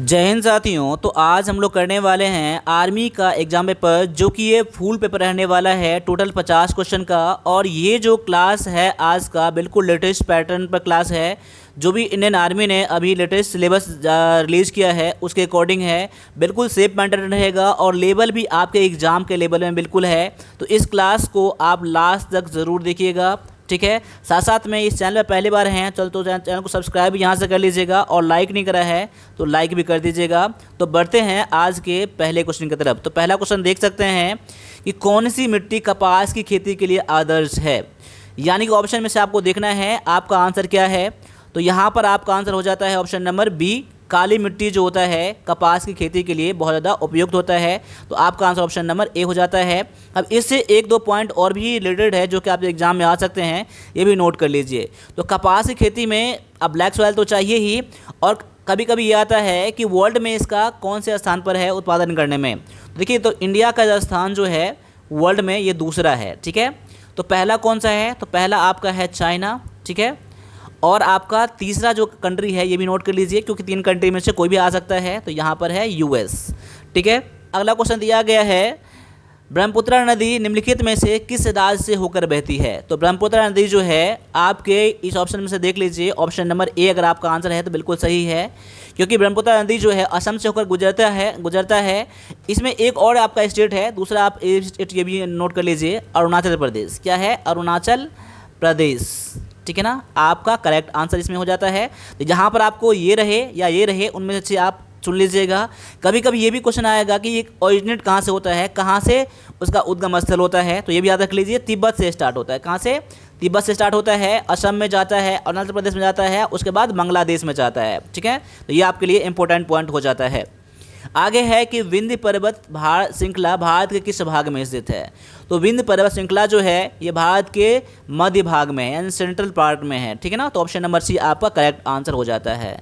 जय हिंद साथियों। तो आज हम लोग करने वाले हैं आर्मी का एग्जाम पेपर, जो कि ये फुल पेपर रहने वाला है टोटल 50 क्वेश्चन का। और ये जो क्लास है आज का बिल्कुल लेटेस्ट पैटर्न पर क्लास है, जो भी इंडियन आर्मी ने अभी लेटेस्ट सिलेबस रिलीज़ किया है उसके अकॉर्डिंग है। बिल्कुल सेफ पैटर्न रहेगा और लेवल भी आपके एग्ज़ाम के लेवल में बिल्कुल है। तो इस क्लास को आप लास्ट तक ज़रूर देखिएगा, ठीक है। साथ साथ में इस चैनल पर पहली बार हैं तो चैनल को सब्सक्राइब यहाँ से कर लीजिएगा, और लाइक नहीं करा है तो लाइक भी कर दीजिएगा। तो बढ़ते हैं आज के पहले क्वेश्चन की तरफ। तो पहला क्वेश्चन देख सकते हैं कि कौन सी मिट्टी कपास की खेती के लिए आदर्श है। यानी कि ऑप्शन में से आपको देखना है आपका आंसर क्या है। तो यहाँ पर आपका आंसर हो जाता है ऑप्शन नंबर बी, काली मिट्टी जो होता है कपास की खेती के लिए बहुत ज़्यादा उपयुक्त होता है। तो आपका आंसर ऑप्शन नंबर ए हो जाता है। अब इससे एक दो पॉइंट और भी रिलेटेड है जो कि आप एग्जाम में आ सकते हैं, ये भी नोट कर लीजिए। तो कपास की खेती में अब ब्लैक सॉइल तो चाहिए ही, और कभी कभी ये आता है कि वर्ल्ड में इसका कौन से स्थान पर है उत्पादन करने में। देखिए, तो इंडिया का स्थान जो है वर्ल्ड में ये दूसरा है, ठीक है। तो पहला कौन सा है, तो पहला आपका है चाइना, ठीक है। और आपका तीसरा जो कंट्री है ये भी नोट कर लीजिए, क्योंकि 3 कंट्री में से कोई भी आ सकता है। तो यहाँ पर है यूएस, ठीक है। अगला क्वेश्चन दिया गया है, ब्रह्मपुत्र नदी निम्नलिखित में से किस राज्य से होकर बहती है। तो ब्रह्मपुत्र नदी जो है आपके इस ऑप्शन में से देख लीजिए, ऑप्शन नंबर ए अगर आपका आंसर है तो बिल्कुल सही है, क्योंकि ब्रह्मपुत्र नदी जो है असम से होकर गुजरता है। इसमें एक और आपका स्टेट है, दूसरा आप स्टेट ये भी नोट कर लीजिए, अरुणाचल प्रदेश। क्या है, अरुणाचल प्रदेश, ठीक है ना। आपका करेक्ट आंसर इसमें हो जाता है। तो जहाँ पर आपको ये रहे या ये रहे, उनमें से आप चुन लीजिएगा। कभी कभी ये भी क्वेश्चन आएगा कि ये ओरिजिनेट कहाँ से होता है, कहाँ से उसका उद्गम स्थल होता है। तो ये भी याद रख लीजिए, तिब्बत से स्टार्ट होता है। कहाँ से, तिब्बत से स्टार्ट होता है, असम में जाता है, अरुणाचल प्रदेश में जाता है, उसके बाद बांग्लादेश में जाता है, ठीक है। तो ये आपके लिए इंपॉर्टेंट पॉइंट हो जाता है। आगे है कि विंध्य पर्वत श्रृंखला भारत के किस भाग में स्थित है। तो विंध्य पर्वत श्रृंखला जो है ये भारत के मध्य भाग में है, यानी सेंट्रल पार्ट में है, ठीक है ना। तो ऑप्शन नंबर सी आपका करेक्ट आंसर हो जाता है।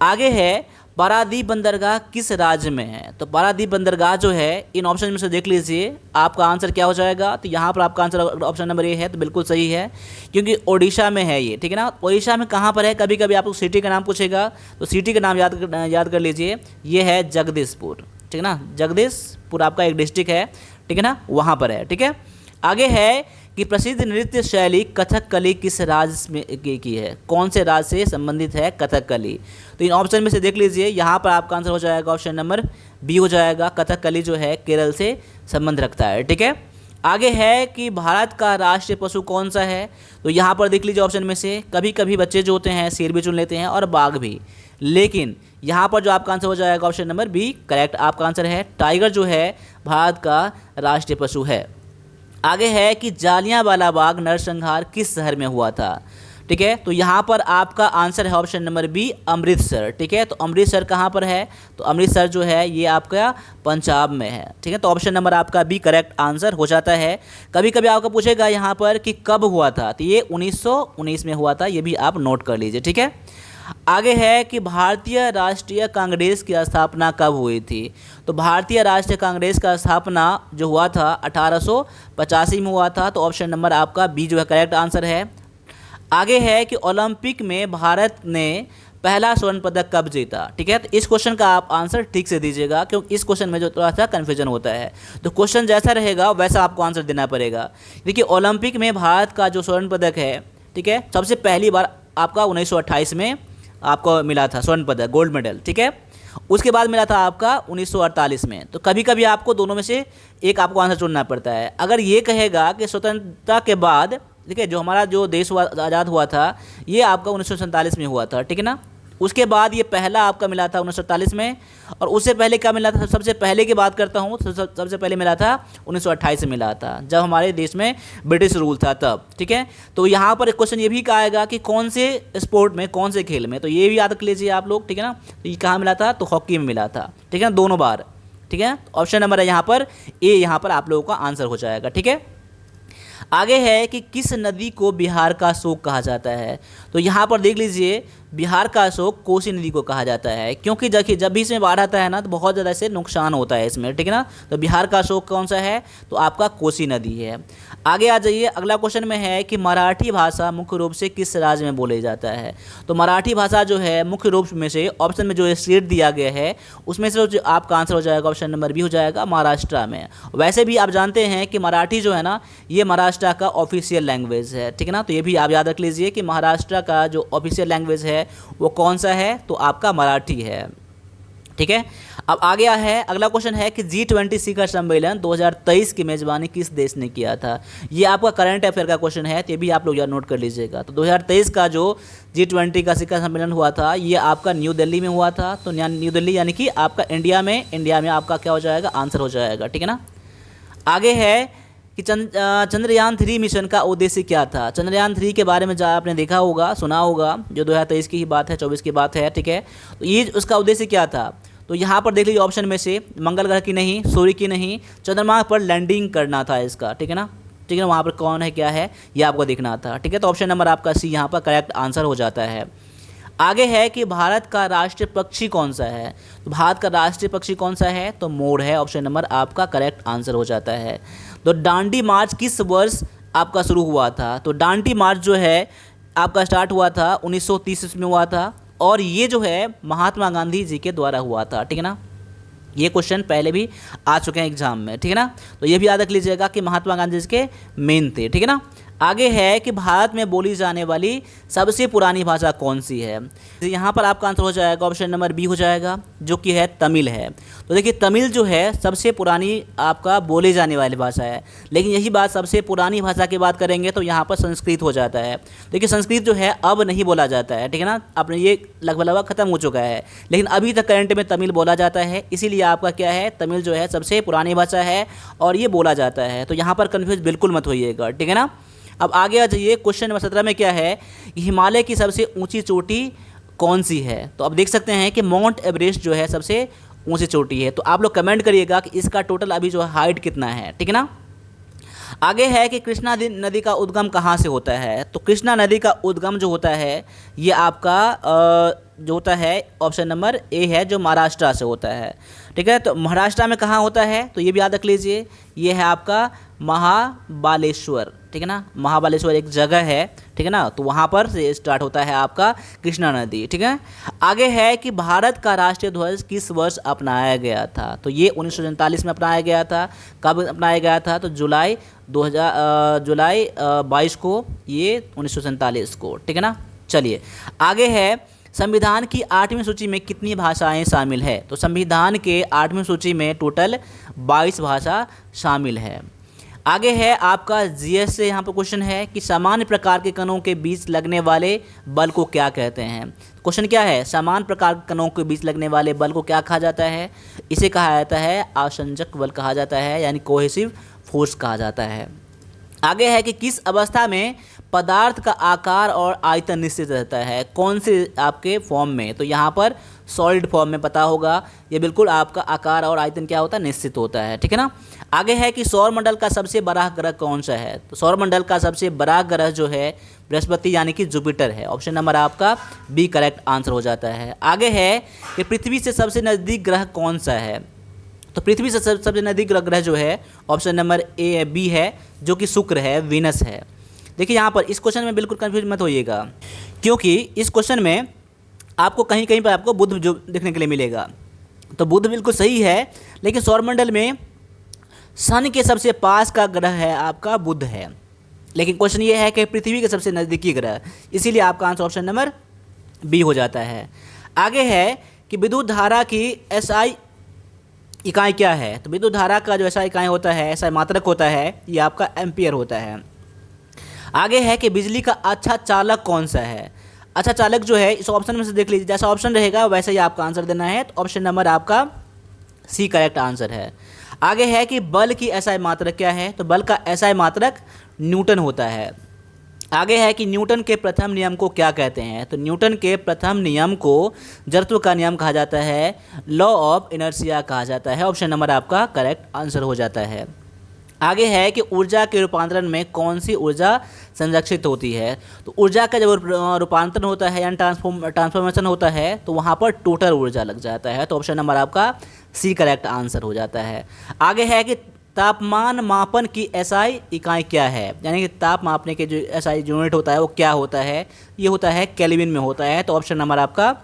आगे है, पारादीप बंदरगाह किस राज्य में है। तो पारादीप बंदरगाह जो है, इन ऑप्शन में से देख लीजिए आपका आंसर क्या हो जाएगा। तो यहाँ पर आपका आंसर ऑप्शन नंबर ए है, तो बिल्कुल सही है, क्योंकि ओडिशा में है ये, ठीक है ना। ओडिशा में कहाँ पर है, कभी कभी आपको सिटी का नाम पूछेगा तो सिटी का नाम याद कर लीजिए, ये है जगदीशपुर, ठीक है ना। जगदीशपुर आपका एक डिस्ट्रिक्ट है, ठीक है ना, वहाँ पर है, ठीक है। आगे है कि प्रसिद्ध नृत्य शैली कथकली किस राज्य में की है, कौन से राज्य से संबंधित है कथकली। तो इन ऑप्शन में से देख लीजिए, यहाँ पर आपका आंसर हो जाएगा ऑप्शन नंबर बी हो जाएगा। कथकली जो है केरल से संबंध रखता है, ठीक है। आगे है कि भारत का राष्ट्रीय पशु कौन सा है। तो यहाँ पर देख लीजिए ऑप्शन में से, कभी कभी बच्चे जो होते हैं शेर भी चुन लेते हैं और बाघ भी, लेकिन यहाँ पर जो आपका आंसर हो जाएगा ऑप्शन नंबर बी करेक्ट आपका आंसर है। टाइगर जो है भारत का राष्ट्रीय पशु है। आगे है कि जालियांवाला बाग नरसंहार किस शहर में हुआ था, ठीक है। तो यहाँ पर आपका आंसर है ऑप्शन नंबर बी अमृतसर, ठीक है। तो अमृतसर कहाँ पर है, तो अमृतसर जो है ये आपका पंजाब में है, ठीक है। तो ऑप्शन नंबर आपका बी करेक्ट आंसर हो जाता है। कभी कभी आपको पूछेगा यहाँ पर कि कब हुआ था, तो ये 1919 में हुआ था, ये भी आप नोट कर लीजिए, ठीक है। आगे है कि भारतीय राष्ट्रीय कांग्रेस की स्थापना कब हुई थी। तो भारतीय राष्ट्रीय कांग्रेस का स्थापना जो हुआ था 1885 में हुआ था। तो ऑप्शन नंबर आपका बी जो है करेक्ट आंसर है। आगे है कि ओलंपिक में भारत ने पहला स्वर्ण पदक कब जीता, ठीक है। तो इस क्वेश्चन का आप आंसर ठीक से दीजिएगा, क्योंकि इस क्वेश्चन में जो थोड़ा सा कन्फ्यूजन होता है। तो क्वेश्चन जैसा रहेगा वैसा आपको आंसर देना पड़ेगा। देखिए, ओलंपिक में भारत का जो स्वर्ण पदक है, ठीक है, सबसे पहली बार आपका 1928 में आपको मिला था स्वर्ण पदक, गोल्ड मेडल, ठीक है। उसके बाद मिला था आपका 1948 में। तो कभी कभी आपको दोनों में से एक आपको आंसर चुनना पड़ता है। अगर ये कहेगा कि स्वतंत्रता के बाद, ठीक है, जो हमारा जो देश आज़ाद हुआ था ये आपका 1947 में हुआ था, ठीक है ना। उसके बाद ये पहला आपका मिला था 1948 में, और उससे पहले क्या मिला था, सबसे पहले की बात करता हूँ, सबसे पहले मिला था 1928 में मिला था, जब हमारे देश में ब्रिटिश रूल था तब, ठीक है। तो यहाँ पर एक क्वेश्चन ये भी आएगा कि कौन से स्पोर्ट में, कौन से खेल में। तो ये भी याद रख लीजिए आप लोग, ठीक है ना। तो ये कहाँ मिला था, तो हॉकी में मिला था, ठीक है ना, दोनों बार, ठीक है। ऑप्शन नंबर है यहाँ पर ए, यहाँ पर आप लोगों का आंसर हो जाएगा, ठीक है। आगे है कि किस नदी को बिहार का शोक कहा जाता है। तो यहाँ पर देख लीजिए, बिहार का अशोक कोसी नदी को कहा जाता है, क्योंकि देखिए जब भी इसमें बाढ़ आता है ना तो बहुत ज़्यादा इससे नुकसान होता है इसमें, ठीक है ना। तो बिहार का अशोक कौन सा है, तो आपका कोसी नदी है। आगे आ जाइए, अगला क्वेश्चन में है कि मराठी भाषा मुख्य रूप से किस राज्य में बोली जाता है। तो मराठी भाषा जो है मुख्य रूप में से ऑप्शन में जो स्टेट दिया गया है उसमें से जो आपका आंसर हो जाएगा ऑप्शन नंबर बी हो जाएगा, महाराष्ट्र में। वैसे भी आप जानते हैं कि मराठी जो है ना ये महाराष्ट्र का ऑफिशियल लैंग्वेज है, ठीक है ना। तो ये भी आप याद रख लीजिए कि महाराष्ट्र का जो ऑफिशियल लैंग्वेज है वो कौन सा है, तो आपका मराठी है, ठीक है। अब आ गया है अगला क्वेश्चन है कि G20 शिखर सम्मेलन 2023 की मेजबानी किस देश ने किया था। ये आपका करंट अफेयर का क्वेश्चन है, तो ये भी आप लोग यार नोट कर लीजिएगा। तो 2023 का जो G20 का शिखर सम्मेलन हुआ था ये आपका न्यू दिल्ली में हुआ था। तो न्यू दिल्ली यानी कि आपका इंडिया में आपका क्या हो जाएगा, आंसर हो जाएगा, ठीक है ना। आगे है कि चंद्रयान 3 मिशन का उद्देश्य क्या था। चंद्रयान 3 के बारे में जो आपने देखा होगा, सुना होगा, जो 2023 की ही बात है, 24 की बात है, ठीक है। तो ये उसका उद्देश्य क्या था, तो यहाँ पर देख लीजिए ऑप्शन में से मंगल ग्रह की नहीं, सूर्य की नहीं, चंद्रमा पर लैंडिंग करना था इसका, ठीक है ना, ठीक है। वहाँ पर कौन है क्या है ये आपको देखना था, ठीक है। तो ऑप्शन नंबर आपका सी यहाँ पर करेक्ट आंसर हो जाता है। आगे है कि भारत का राष्ट्रीय पक्षी कौन सा है। तो भारत का राष्ट्रीय पक्षी कौन सा है, तो मोर है, ऑप्शन नंबर आपका करेक्ट आंसर हो जाता है। तो दांडी मार्च किस वर्ष आपका शुरू हुआ था। तो दांडी मार्च जो है आपका स्टार्ट हुआ था 1930 में हुआ था, और ये जो है महात्मा गांधी जी के द्वारा हुआ था, ठीक है ना। ये क्वेश्चन पहले भी आ चुके हैं एग्जाम में, ठीक है ना। तो ये भी याद रख लीजिएगा कि महात्मा गांधी जी के मेन थे, ठीक है ना। आगे है कि भारत में बोली जाने वाली सबसे पुरानी भाषा कौन सी है। तो यहाँ पर आपका आंसर हो जाएगा ऑप्शन नंबर बी हो जाएगा, जो कि है तमिल है। तो देखिए तमिल जो है सबसे पुरानी आपका बोली जाने वाली भाषा है, लेकिन यही बात सबसे पुरानी भाषा की बात करेंगे तो यहाँ पर संस्कृत हो जाता है। देखिए संस्कृत जो है अब नहीं बोला जाता है, ठीक है ना, अपने ये लगभग खत्म हो चुका है, लेकिन अभी तक करंट में तमिल बोला जाता है, इसीलिए आपका क्या है, तमिल जो है सबसे पुरानी भाषा है और ये बोला जाता है। तो यहाँ पर कन्फ्यूज बिल्कुल मत होइएगा, ठीक है ना। अब आगे आ जाइए, क्वेश्चन नंबर 17 में क्या है कि हिमालय की सबसे ऊंची चोटी कौन सी है। तो आप देख सकते हैं कि माउंट एवरेस्ट जो है सबसे ऊंची चोटी है। तो आप लोग कमेंट करिएगा कि इसका टोटल अभी जो हाइट कितना है, ठीक है ना। आगे है कि कृष्णा नदी का उद्गम कहाँ से होता है। तो कृष्णा नदी का उद्गम जो होता है ये आपका जो होता है ऑप्शन नंबर ए है, जो महाराष्ट्र से होता है, ठीक है। तो महाराष्ट्र में कहाँ होता है, तो ये भी याद रख लीजिए, ये है आपका महाबालेश्वर, ठीक है ना। महाबालेश्वर एक जगह है, ठीक है ना, तो वहाँ पर से स्टार्ट होता है आपका कृष्णा नदी, ठीक है। आगे है कि भारत का राष्ट्रीय ध्वज किस वर्ष अपनाया गया था। तो ये 1947 में अपनाया गया था। कब अपनाया गया था, तो जुलाई 22 को, ये 1947 को, ठीक है ना। चलिए आगे है, संविधान की 8वीं सूची में कितनी भाषाएं शामिल है। तो संविधान के 8वीं सूची में टोटल 22 भाषा शामिल है। आगे है आपका जीएस से यहाँ पर क्वेश्चन है कि समान प्रकार के कणों के बीच लगने वाले बल को क्या कहते हैं। क्वेश्चन क्या है, समान प्रकार के कणों के बीच लगने वाले बल को क्या कहा जाता है। इसे कहा जाता है आसंजक बल कहा जाता है, यानी कोहेसिव फोर्स कहा जाता है। आगे है कि किस अवस्था में पदार्थ का आकार और आयतन निश्चित रहता है, कौन से आपके फॉर्म में। तो यहाँ पर सॉलिड फॉर्म में पता होगा, ये बिल्कुल आपका आकार और आयतन क्या होता है, निश्चित होता है, ठीक है ना। आगे है कि सौरमंडल का सबसे बड़ा ग्रह कौन सा है। तो सौरमंडल का सबसे बड़ा ग्रह जो है बृहस्पति यानी कि जुपिटर है, ऑप्शन नंबर आपका बी करेक्ट आंसर हो जाता है। आगे है कि पृथ्वी से सबसे नज़दीक ग्रह कौन सा है। तो पृथ्वी से सबसे नज़दीक ग्रह जो है ऑप्शन नंबर ए बी है, जो कि शुक्र है, वीनस है। देखिए यहाँ पर इस क्वेश्चन में बिल्कुल कंफ्यूज मत होइएगा, क्योंकि इस क्वेश्चन में आपको कहीं कहीं पर आपको बुध जो देखने के लिए मिलेगा। तो बुध बिल्कुल सही है, लेकिन सौरमंडल में सन के सबसे पास का ग्रह है आपका बुध है, लेकिन क्वेश्चन ये है कि पृथ्वी के सबसे नज़दीकी ग्रह, इसीलिए आपका आंसर ऑप्शन नंबर बी हो जाता है। आगे है कि विद्युत धारा की एसआई इकाई क्या है। तो विद्युत धारा का जो एसआई इकाई होता है, एसआई मात्रक होता है, ये आपका एम्पियर होता है। आगे है कि बिजली का अच्छा चालक कौन सा है। अच्छा चालक जो है इस ऑप्शन में से देख लीजिए, जैसा ऑप्शन रहेगा वैसे ही आपका आंसर देना है। तो ऑप्शन नंबर आपका सी करेक्ट आंसर है। आगे है कि बल की एसआई मात्रक क्या है। तो बल का एसआई मात्रक न्यूटन होता है। आगे है कि न्यूटन के प्रथम नियम को क्या कहते हैं। तो न्यूटन के प्रथम नियम को जड़त्व का नियम कहा जाता है, लॉ ऑफ इनर्शिया कहा जाता है, ऑप्शन नंबर आपका करेक्ट आंसर हो जाता है। आगे है कि ऊर्जा के रूपांतरण में कौन सी ऊर्जा संरक्षित होती है। तो ऊर्जा का जब रूपांतरण होता है यानी ट्रांसफॉर्मेशन होता है तो वहाँ पर टोटल ऊर्जा लग जाता है। तो ऑप्शन नंबर आपका सी करेक्ट आंसर हो जाता है। आगे है कि तापमान मापन की एसआई इकाई क्या है, यानी कि ताप मापने के जो एसआई यूनिट होता है वो क्या होता है, ये होता है केल्विन में होता है। तो ऑप्शन नंबर आपका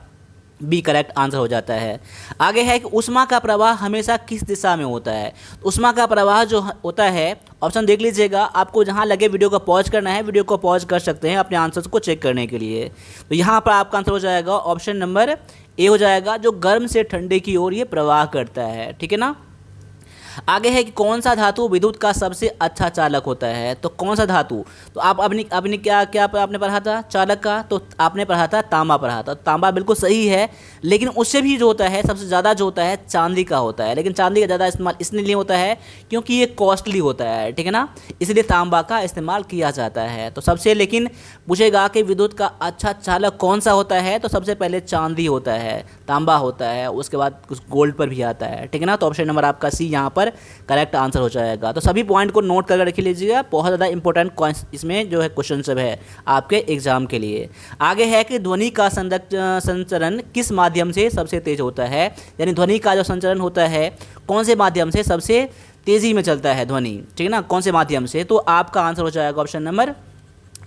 बी करेक्ट आंसर हो जाता है। आगे है कि ऊष्मा का प्रवाह हमेशा किस दिशा में होता है। तो ऊष्मा का प्रवाह जो होता है, ऑप्शन देख लीजिएगा, आपको जहां लगे वीडियो को पॉज करना है, वीडियो को पॉज कर सकते हैं अपने आंसर्स को चेक करने के लिए। तो यहाँ पर आपका आंसर हो जाएगा ऑप्शन नंबर ए हो जाएगा, जो गर्म से ठंडे की ओर ये प्रवाह करता है, ठीक है ना। आगे है कि कौन सा धातु विद्युत का सबसे अच्छा चालक होता है। तो कौन सा धातु, तो आप अपनी क्या क्या आपने पढ़ा था चालक का, तो आपने पढ़ा था तांबा पढ़ा था। तांबा बिल्कुल सही है, लेकिन उससे भी जो होता है सबसे ज़्यादा जो होता है चांदी का होता है, लेकिन चांदी का ज़्यादा इस्तेमाल इसलिए होता है क्योंकि ये कॉस्टली होता है, ठीक है ना, इसलिए तांबा का इस्तेमाल किया जाता है। तो सबसे लेकिन पूछेगा कि विद्युत का अच्छा चालक कौन सा होता है, तो सबसे पहले चांदी होता है, तांबा होता है, उसके बाद कुछ गोल्ड पर भी आता है, ठीक है ना। तो ऑप्शन नंबर आपका सी यहाँ पर करेक्ट आंसर हो जाएगा। तो सभी पॉइंट को नोट करके रख लीजिएगा, बहुत ज़्यादा इंपॉर्टेंट इसमें जो है क्वेश्चन सब है आपके एग्जाम के लिए। आगे है कि ध्वनि का संचरण किस माध्यम से सबसे तेज होता है, यानी ध्वनि का जो संचरण होता है कौन से माध्यम से सबसे तेज़ी में चलता है ध्वनि, ठीक है ना, कौन से माध्यम से। तो आपका आंसर हो जाएगा ऑप्शन नंबर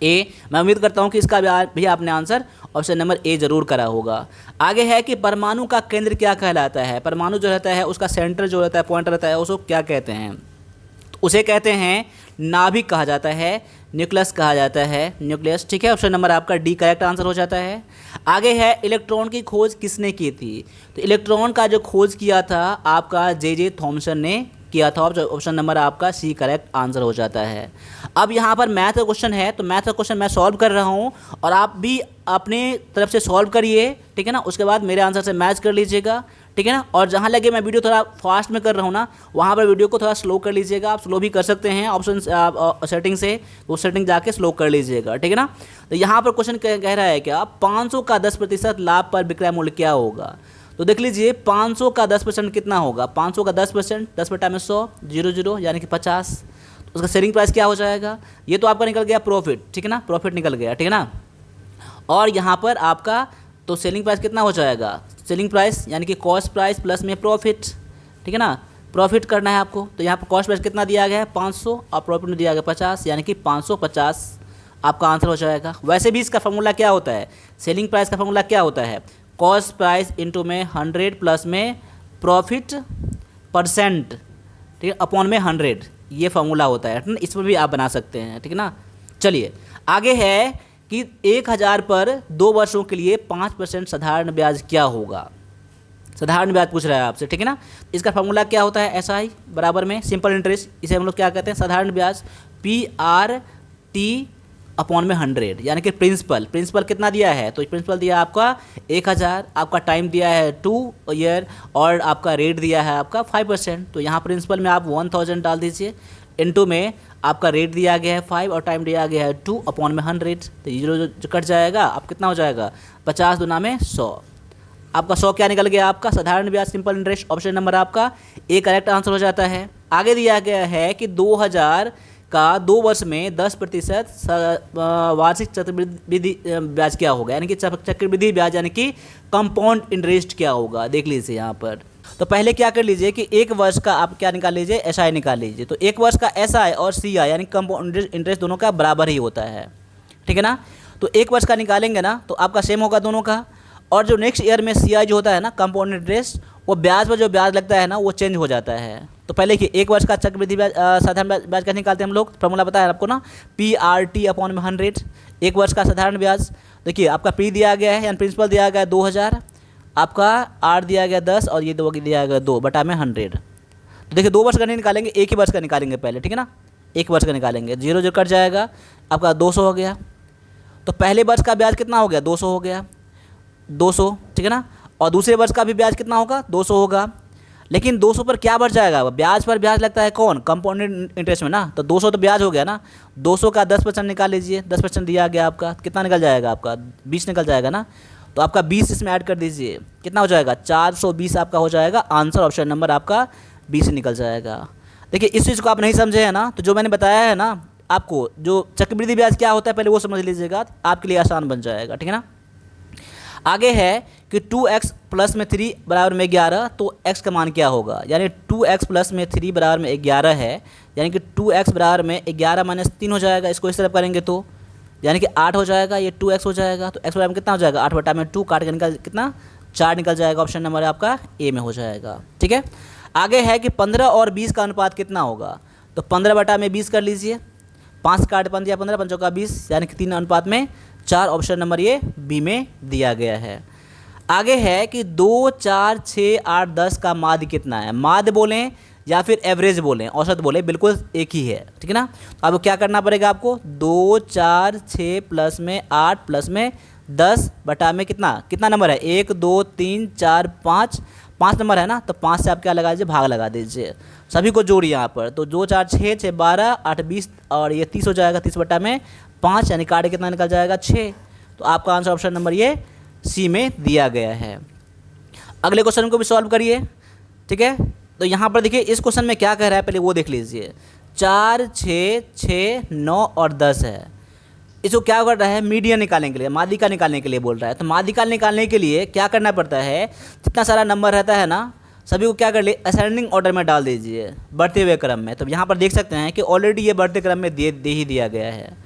ए। मैं उम्मीद करता हूं कि इसका भी आपने आंसर ऑप्शन नंबर ए जरूर करा होगा। आगे है कि परमाणु का केंद्र क्या कहलाता है। परमाणु जो रहता है उसका सेंटर जो रहता है, पॉइंट रहता है, उसको क्या कहते हैं, तो उसे कहते हैं नाभिक कहा जाता है, न्यूक्लियस कहा जाता है, न्यूक्लियस, ठीक है। ऑप्शन नंबर आपका डी करेक्ट आंसर हो जाता है। आगे है इलेक्ट्रॉन की खोज किसने की थी। तो इलेक्ट्रॉन का जो खोज किया था आपका जे थॉमसन ने किया था। ऑप्शन नंबर आपका सी करेक्ट आंसर हो जाता है। अब यहाँ पर मैथ का क्वेश्चन है, तो मैथ का क्वेश्चन मैं सॉल्व कर रहा हूँ और आप भी अपने तरफ से सॉल्व करिए, ठीक है ना, उसके बाद मेरे आंसर से मैच कर लीजिएगा, ठीक है ना। और जहाँ लगे मैं वीडियो थोड़ा फास्ट में कर रहा हूँ ना, वहाँ पर वीडियो को थोड़ा स्लो कर लीजिएगा, आप स्लो भी कर सकते हैं ऑप्शन सेटिंग से, वो सेटिंग जाके स्लो कर लीजिएगा, ठीक है ना। तो यहाँ पर क्वेश्चन कह रहा है क्या 500 का 10% लाभ पर विक्रय मूल्य क्या होगा। तो देख लीजिए 500 का 10% कितना होगा, 500 का 10%, 10 बटा में 100, 0 यानी कि 50, तो उसका सेलिंग प्राइस क्या हो जाएगा। ये तो आपका निकल गया प्रॉफिट, ठीक है ना, प्रॉफिट निकल गया, ठीक है ना। और यहाँ पर आपका तो सेलिंग प्राइस कितना हो जाएगा, सेलिंग प्राइस यानी कि कॉस्ट प्राइस प्लस में प्रॉफिट, ठीक है ना, प्रॉफिट करना है आपको। तो यहाँ पर कॉस्ट प्राइस कितना दिया गया है 500 और प्रॉफिट में दिया गया 50, यानी कि 550 आपका आंसर हो जाएगा। वैसे भी इसका फॉर्मूला क्या होता है, सेलिंग प्राइस का फॉर्मूला क्या होता है, कॉस्ट प्राइस इंटू में 100 प्लस में प्रॉफिट परसेंट, ठीक है, अपॉन में 100, ये फॉर्मूला होता है, इस पर भी आप बना सकते हैं, ठीक है ना। चलिए आगे है कि 1000 पर 2 वर्षों के लिए 5% साधारण ब्याज क्या होगा। साधारण ब्याज पूछ रहा है आपसे, ठीक है ना। इसका फॉर्मूला क्या होता है, SI बराबर में सिंपल इंटरेस्ट, इसे हम लोग क्या कहते हैं साधारण ब्याज, PRT अपॉन में 100, यानी कि प्रिंसिपल कितना दिया है, तो प्रिंसिपल दिया आपका 1000, आपका टाइम दिया है 2 ईयर और आपका रेट दिया है आपका 5%। तो यहाँ प्रिंसिपल में आप 1000 डाल दीजिए, इनटू में आपका रेट दिया गया है 5 और टाइम दिया गया है 2 अपॉन में 100, तो ये जो कट जाएगा आप कितना हो जाएगा 50 दूना में 100, आपका 100 क्या निकल गया आपका साधारण ब्याज सिंपल इंटरेस्ट। ऑप्शन नंबर आपका ए करेक्ट आंसर हो जाता है। आगे दिया गया है कि 2000 का 2 वर्ष में 10% वार्षिक चक्रवृद्धि ब्याज क्या होगा, यानी कि चक्रवृद्धि ब्याज यानी कि कंपाउंड इंटरेस्ट क्या होगा। देख लीजिए यहाँ पर, तो पहले क्या कर लीजिए कि 1 वर्ष का आप क्या निकाल लीजिए, SI निकाल लीजिए। तो 1 वर्ष का SI और CI यानी कंपाउंड इंटरेस्ट दोनों का बराबर ही होता है, ठीक है ना। तो 1 वर्ष का निकालेंगे ना तो आपका सेम होगा दोनों का, और जो नेक्स्ट ईयर में CI जो होता है ना कंपाउंड इंटरेस्ट, वो ब्याज पर जो ब्याज लगता है ना वो चेंज हो जाता है। तो पहले कि 1 वर्ष का चक्रवृद्धि ब्याज साधारण ब्याज कैसे निकालते हैं हम लोग, फॉर्मूला बताया आपको ना, PRT अपॉन में 100, 1 वर्ष का साधारण ब्याज। देखिए आपका P दिया गया है यानी प्रिंसिपल दिया गया है 2000, आपका R दिया गया 10 और ये 2 दिया गया 2 बटा में 100। तो देखिए 2 वर्ष का नहीं निकालेंगे, 1 ही वर्ष का निकालेंगे पहले, ठीक है ना, 1 वर्ष का निकालेंगे, 0 कट जाएगा, आपका 200 हो गया। तो पहले वर्ष का ब्याज कितना हो गया 200 हो गया, 200, ठीक है ना, और दूसरे वर्ष का भी ब्याज कितना होगा 200 होगा। लेकिन 200 पर क्या बढ़ जाएगा, ब्याज पर ब्याज लगता है कौन, कंपाउंडेड इंटरेस्ट में ना, तो 200 तो ब्याज हो गया ना, 200 का 10% निकाल लीजिए, 10% दिया गया आपका, कितना निकल जाएगा आपका 20 निकल जाएगा ना, तो आपका 20 इसमें ऐड कर दीजिए, कितना हो जाएगा 420 आपका हो जाएगा आंसर। ऑप्शन नंबर आपका 20 निकल जाएगा। देखिए इस चीज़ को आप नहीं समझे हैं ना, तो जो मैंने बताया है ना आपको, जो चक्रवृद्धि ब्याज क्या होता है पहले वो समझ लीजिएगा, आपके लिए आसान बन जाएगा, ठीक है ना। आगे है कि 2x प्लस में 3 बराबर में 11, तो x का मान क्या होगा, यानी 2x प्लस में 3 बराबर में 11 है, यानी कि 2x बराबर में 11 माइनस 3 हो जाएगा, इसको इस तरफ करेंगे तो यानी कि 8 हो जाएगा, ये 2x हो जाएगा, तो x बराबर में कितना हो जाएगा 8 बटा में 2, काट के निकल कितना 4 निकल जाएगा, ऑप्शन नंबर आपका ए में हो जाएगा, ठीक है। आगे है कि 15 और 20 का अनुपात कितना होगा, तो 15 बटा में 20 कर लीजिए, 5 काट 5 या 15, 5 का 20, यानी कि 3 अनुपात में 4, ऑप्शन नंबर ये बी में दिया गया है। आगे है कि 2, 4, 6, 8, 10 का माध्य कितना है, माध्य बोलें या फिर एवरेज बोलें, औसत बोलें, बिल्कुल एक ही है, ठीक है ना। तो अब क्या करना पड़ेगा आपको, 2, 4, 6 प्लस में 8 प्लस में 10 बटा में कितना नंबर है, 1, 2, 3, 4, 5 नंबर है ना, तो 5 से आप क्या लगा दीजिए, भाग लगा दीजिए, सभी को जोड़िए यहाँ पर, तो 2, 4, 6, 6, 12, 8, 20 और ये 30 हो जाएगा, 30 बटा में 5, यानी काटे कितना निकल जाएगा 6, तो आपका आंसर ऑप्शन नंबर ये सी में दिया गया है। अगले क्वेश्चन को भी सॉल्व करिए, ठीक है। तो यहाँ पर देखिए इस क्वेश्चन में क्या कह रहा है पहले वो देख लीजिए, 4, 6, 6, 9 और 10 है, इसको क्या कर रहा है, मीडियन निकालने के लिए, माध्यिका निकालने के लिए बोल रहा है। तो माध्यिका निकालने के लिए क्या करना पड़ता है, जितना सारा नंबर रहता है ना सभी को क्या कर लिए, असेंडिंग ऑर्डर में डाल दीजिए, बढ़ते हुए क्रम में। तो यहाँ पर देख सकते हैं कि ऑलरेडी ये बढ़ते क्रम में दे ही दिया गया है,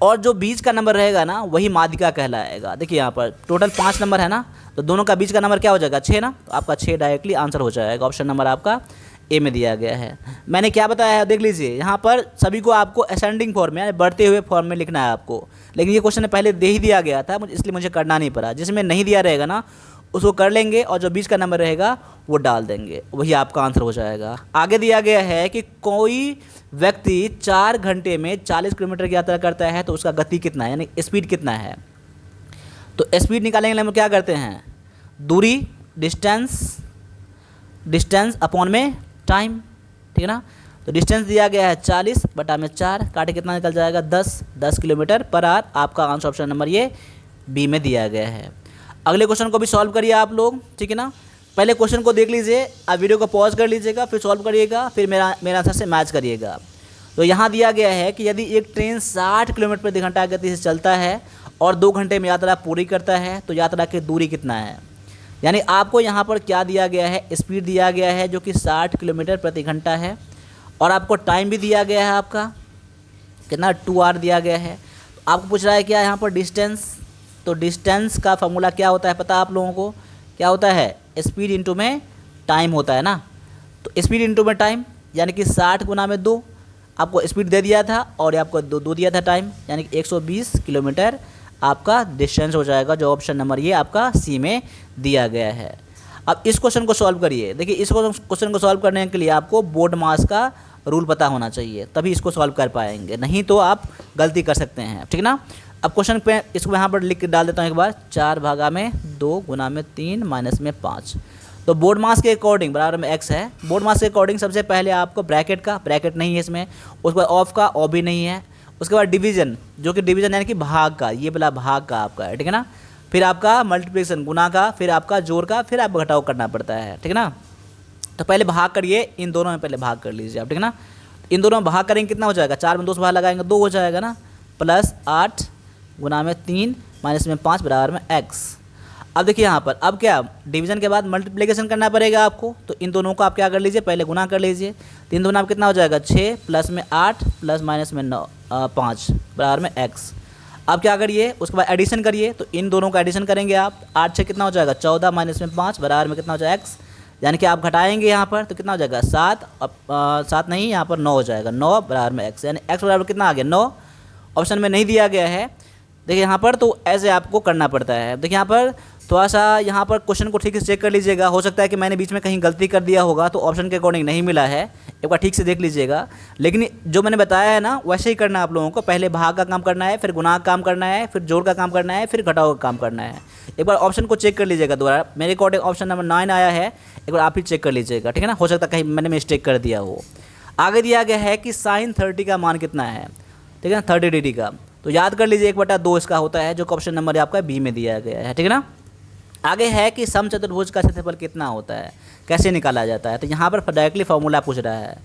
और जो बीच का नंबर रहेगा ना वही माध्यिका कहलाएगा। देखिए यहाँ पर टोटल 5 नंबर है ना, तो दोनों का बीच का नंबर क्या हो जाएगा 6 ना, तो आपका 6 डायरेक्टली आंसर हो जाएगा, ऑप्शन नंबर आपका ए में दिया गया है। मैंने क्या बताया है देख लीजिए, यहाँ पर सभी को आपको असेंडिंग फॉर्म में यानी बढ़ते हुए फॉर्म में लिखना है आपको, लेकिन ये क्वेश्चन पहले दे ही दिया गया था, इसलिए मुझे करना नहीं पड़ा। जिसमें नहीं दिया रहेगा ना उसको कर लेंगे, और जो बीच का नंबर रहेगा वो डाल देंगे, वही आपका आंसर हो जाएगा। आगे दिया गया है कि कोई व्यक्ति 4 घंटे में 40 किलोमीटर की यात्रा करता है, तो उसका गति कितना है, यानी स्पीड कितना है। तो स्पीड निकालने के लिए हम क्या करते हैं, दूरी डिस्टेंस अपॉन में टाइम, ठीक है ना। तो डिस्टेंस दिया गया है 40 बटा में 4, काटे कितना निकल जाएगा 10 किलोमीटर पर आवर, आपका आंसर ऑप्शन नंबर ये बी में दिया गया है। अगले क्वेश्चन को भी सॉल्व करिए आप लोग, ठीक है ना। पहले क्वेश्चन को देख लीजिए, आप वीडियो को पॉज कर लीजिएगा, फिर सॉल्व करिएगा, फिर मेरा आंसर से मैच करिएगा। तो यहाँ दिया गया है कि यदि एक ट्रेन 60 किलोमीटर प्रति घंटा की गति से चलता है और 2 घंटे में यात्रा पूरी करता है, तो यात्रा की दूरी कितना है। यानी आपको यहाँ पर क्या दिया गया है, स्पीड दिया गया है जो कि 60 किलोमीटर प्रति घंटा है, और आपको टाइम भी दिया गया है, आपका कितना 2 आवर दिया गया है। आपको पूछ रहा है क्या यहाँ पर डिस्टेंस, तो डिस्टेंस का फॉर्मूला क्या होता है पता है आप लोगों को, क्या होता है, स्पीड इंटू में टाइम होता है ना। तो स्पीड इंटू में टाइम यानी कि 60 गुना में 2, आपको स्पीड दे दिया था और आपको दो दिया था टाइम, यानी कि 120 किलोमीटर आपका डिस्टेंस हो जाएगा, जो ऑप्शन नंबर ये आपका सी में दिया गया है। अब इस क्वेश्चन को सॉल्व करिए। देखिए इस क्वेश्चन को सॉल्व करने के लिए आपको बोर्ड मास का रूल पता होना चाहिए, तभी इसको सॉल्व कर पाएंगे, नहीं तो आप गलती कर सकते हैं, ठीक ना। अब क्वेश्चन पे इसको यहाँ पर लिख के डाल देता हूँ एक बार, 4 भागा में 2 गुना में 3 माइनस में 5। तो बोर्ड मास के अकॉर्डिंग बराबर में x है। बोर्ड मास के अकॉर्डिंग सबसे पहले आपको ब्रैकेट नहीं है इसमें, उसके बाद ऑफ का ओ भी नहीं है, उसके बाद डिवीजन जो कि डिवीजन यानी कि भाग का, ये वाला भाग का आपका है, ठीक है ना। फिर आपका मल्टीप्लिकेशन गुना का, फिर आपका जोड़ का, फिर आप घटाव करना पड़ता है, ठीक है ना। तो पहले भाग करिए, इन दोनों में पहले भाग कर लीजिए आप, ठीक है ना। इन दोनों में भाग करेंगे कितना हो जाएगा, 4 में 2 से भाग लगाएंगे 2 हो जाएगा ना, प्लस 8 गुना में 3 माइनस में 5 बराबर में x। अब देखिए यहाँ पर अब क्या, डिवीजन के बाद मल्टीप्लिकेशन करना पड़ेगा आपको, तो इन दोनों को आप क्या कर लीजिए, पहले गुना कर लीजिए। 3 दूना कितना हो जाएगा 6 प्लस में 8 प्लस माइनस में 5 बराबर में x। अब क्या करिए, उसके बाद एडिशन करिए, तो इन दोनों का एडिशन करेंगे आप, 8 6 कितना हो जाएगा 14 माइनस में 5 बराबर में कितना हो जाएगा x, यानी कि आप घटाएंगे यहाँ पर तो कितना हो जाएगा 7, अब 7 नहीं यहाँ पर 9 हो जाएगा, 9 बराबर में x, यानी x बराबर कितना आ गया 9, ऑप्शन में नहीं दिया गया है। देखिए यहाँ पर तो ऐसे आपको करना पड़ता है। देखिए यहाँ पर थोड़ा सा यहाँ पर क्वेश्चन को ठीक से चेक कर लीजिएगा, हो सकता है कि मैंने बीच में कहीं गलती कर दिया होगा तो ऑप्शन के अकॉर्डिंग नहीं मिला है, एक बार ठीक से देख लीजिएगा। लेकिन जो मैंने बताया है ना वैसे ही करना है आप लोगों को, पहले भाग का काम करना है, फिर गुणा का काम करना है, फिर जोड़ का काम करना है, फिर घटाव का काम करना है। एक बार ऑप्शन को चेक कर लीजिएगा दोबारा, मेरे अकॉर्डिंग ऑप्शन नंबर 9 आया है, एक बार आप ही चेक कर लीजिएगा, ठीक है ना, हो सकता है कहीं मैंने मिस्टेक कर दिया हो। आगे दिया गया है कि sin 30 का मान कितना है, ठीक है ना, 30 डिग्री का, तो याद कर लीजिए 1/2 इसका होता है, जो ऑप्शन नंबर आपका बी में दिया गया है, ठीक है ना। आगे है कि समचतुर्भुज का क्षेत्रफल कितना होता है, कैसे निकाला जाता है, तो यहाँ पर डायरेक्टली फॉर्मूला पूछ रहा है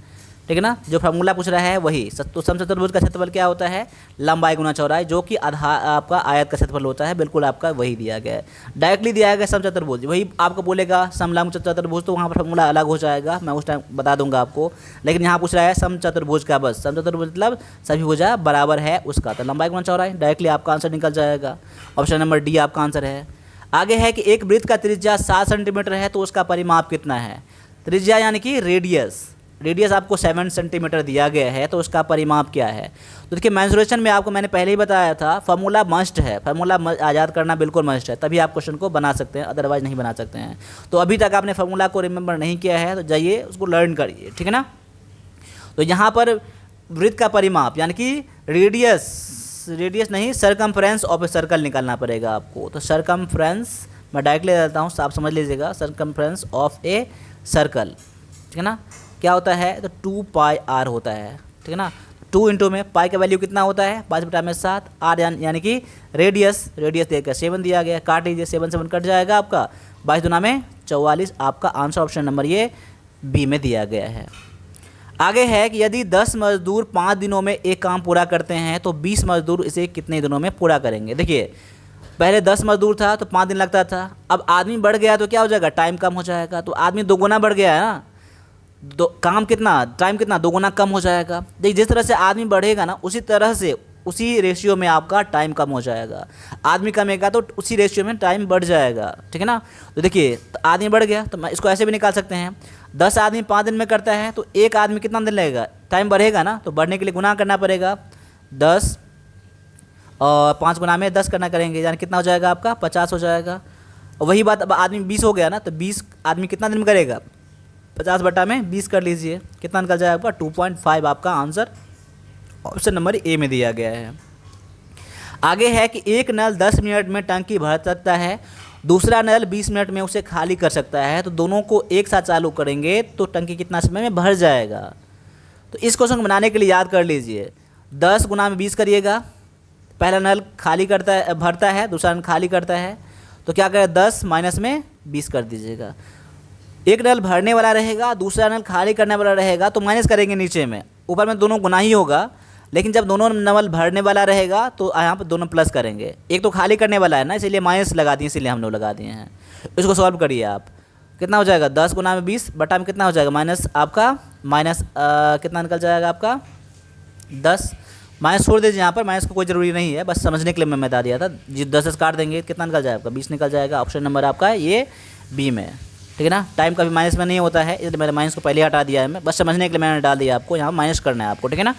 ठीक है ना। जो फार्मूला पूछ रहा है वही। तो समचतुर्भुज का क्षेत्रफल क्या होता है, लंबाई गुना चौड़ाई, जो कि आधार आपका आयत का क्षेत्रफल होता है, बिल्कुल आपका वही दिया गया है, डायरेक्टली दिया गया समचतुर्भुज। वही आपको बोलेगा समलंब चतुर्भुज, तो वहाँ पर फार्मूला अलग हो जाएगा, मैं उस टाइम बता दूंगा आपको। लेकिन यहाँ पूछ रहा है समचतुर्भुज का, बस समचतुर्भुज मतलब सभी भुजा बराबर है उसका, तो लंबाई गुना चौड़ाई, डायरेक्टली आपका आंसर निकल जाएगा। ऑप्शन नंबर डी आपका आंसर है। आगे है कि एक वृत्त का त्रिज्या 7 सेंटीमीटर है तो उसका परिमाप कितना है। त्रिज्या यानी कि रेडियस आपको 7 सेंटीमीटर दिया गया है, तो उसका परिमाप क्या है। तो देखिए मेंसुरेशन में आपको मैंने पहले ही बताया था, फार्मूला मस्ट है, फार्मूला आज़ाद करना बिल्कुल मस्ट है, तभी आप क्वेश्चन को बना सकते हैं, अदरवाइज नहीं बना सकते हैं। तो अभी तक आपने फार्मूला को रिमेंबर नहीं किया है तो जाइए उसको लर्न करिए, ठीक है ना। तो यहाँ पर वृत्त का परिमाप यानी कि रेडियस नहीं, सरकमफ्रेंस ऑफ ए सर्कल निकालना पड़ेगा आपको। तो सरकमफ्रेंस मैं डायरेक्टली ले देता हूँ, आप समझ लीजिएगा, सरकमफ्रेंस ऑफ ए सर्कल, ठीक है ना। क्या होता है, तो 2πr होता है, ठीक है ना। 2 इंटू में पाई का वैल्यू कितना होता है, 5/7, आर यानी कि रेडियस देकर 7 दिया गया, काट लीजिए, 7 7 कट जाएगा आपका, 22 दूना में 44, आपका आंसर ऑप्शन नंबर ये बी में दिया गया है। आगे है कि यदि 10 मजदूर 5 दिनों में एक काम पूरा करते हैं तो 20 मजदूर इसे कितने दिनों में पूरा करेंगे। देखिए पहले 10 मजदूर था तो 5 दिन लगता था, अब आदमी बढ़ गया तो क्या हो जाएगा, टाइम कम हो जाएगा, तो आदमी दोगुना बढ़ गया है ना, काम कितना, टाइम कितना दोगुना कम हो जाएगा। देखिए जिस तरह से आदमी बढ़ेगा ना, उसी तरह से उसी रेशियो में आपका टाइम कम हो जाएगा। आदमी कमेगा तो उसी रेशियो में टाइम बढ़ जाएगा, ठीक है ना। तो देखिए तो आदमी बढ़ गया तो मैं इसको ऐसे भी निकाल सकते हैं, 10 आदमी 5 दिन में करता है तो एक आदमी कितना दिन लगेगा, टाइम बढ़ेगा ना, तो बढ़ने के लिए गुना करना पड़ेगा, 10 और 5 गुना में 10 करना करेंगे, यानी कितना हो जाएगा आपका 50 हो जाएगा। और वही बात अब आदमी 20 हो गया ना, तो 20 आदमी कितना दिन में करेगा, 50/20 कर लीजिए, कितना निकल जाएगा आपका 2.5, आपका आंसर ऑप्शन नंबर ए में दिया गया है। आगे है कि एक नल 10 मिनट में टंकी भर सकता है, दूसरा नल 20 मिनट में उसे खाली कर सकता है, तो दोनों को एक साथ चालू करेंगे तो टंकी कितना समय में भर जाएगा। तो इस क्वेश्चन को बनाने के लिए याद कर लीजिए, 10 गुना में 20 करिएगा, पहला नल खाली करता है भरता है, दूसरा नल खाली करता है, तो क्या करें 10 माइनस में 20 कर दीजिएगा। एक नल भरने वाला रहेगा, दूसरा नल खाली करने वाला रहेगा, तो माइनस करेंगे नीचे में, ऊपर में दोनों गुना ही होगा, लेकिन जब दोनों नल भरने वाला रहेगा तो यहाँ पर दोनों प्लस करेंगे। एक तो खाली करने वाला है ना, इसीलिए माइनस लगा दिए, इसीलिए हम लोग लगा दिए हैं। इसको सॉल्व करिए आप, कितना हो जाएगा 10 गुना में 20 बटा में कितना हो जाएगा माइनस आपका कितना निकल जाएगा आपका 10, माइनस छोड़ दीजिए, यहाँ पर माइनस को कोई ज़रूरी नहीं है, बस समझने के लिए मैं बता दिया था। जी 10 काट देंगे कितना निकल जाएगा आपका 20 निकल जाएगा, ऑप्शन नंबर आपका ये बी में, ठीक है ना। टाइम का भी माइनस में नहीं होता है, इसलिए मैंने माइनस को पहले हटा दिया है, मैं बस समझने के लिए मैंने डाल दिया आपको, यहाँ माइनस करना है आपको, ठीक है ना।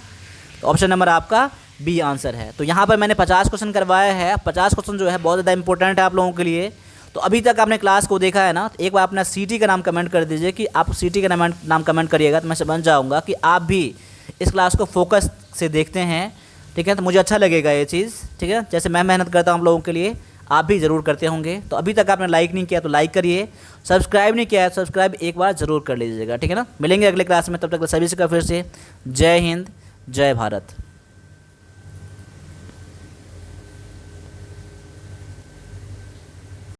तो ऑप्शन नंबर आपका बी आंसर है। तो यहाँ पर मैंने 50 क्वेश्चन करवाया है, 50 क्वेश्चन जो है बहुत ज़्यादा इंपॉर्टेंट है आप लोगों के लिए। तो अभी तक आपने क्लास को देखा है ना, तो एक बार अपना सीटी का नाम कमेंट कर दीजिए, कि आप सीटी का नाम कमेंट करिएगा तो मैं समझ जाऊँगा कि आप भी इस क्लास को फोकस से देखते हैं, ठीक है। तो मुझे अच्छा लगेगा ये चीज़, ठीक है, जैसे मैं मेहनत करता हूँ आप लोगों के लिए, आप भी ज़रूर करते होंगे। तो अभी तक आपने लाइक नहीं किया तो लाइक करिए, सब्सक्राइब नहीं किया है तो सब्सक्राइब एक बार ज़रूर कर लीजिएगा, ठीक है ना। मिलेंगे अगले क्लास में, तब तक सभी से फिर से जय हिंद जय भारत।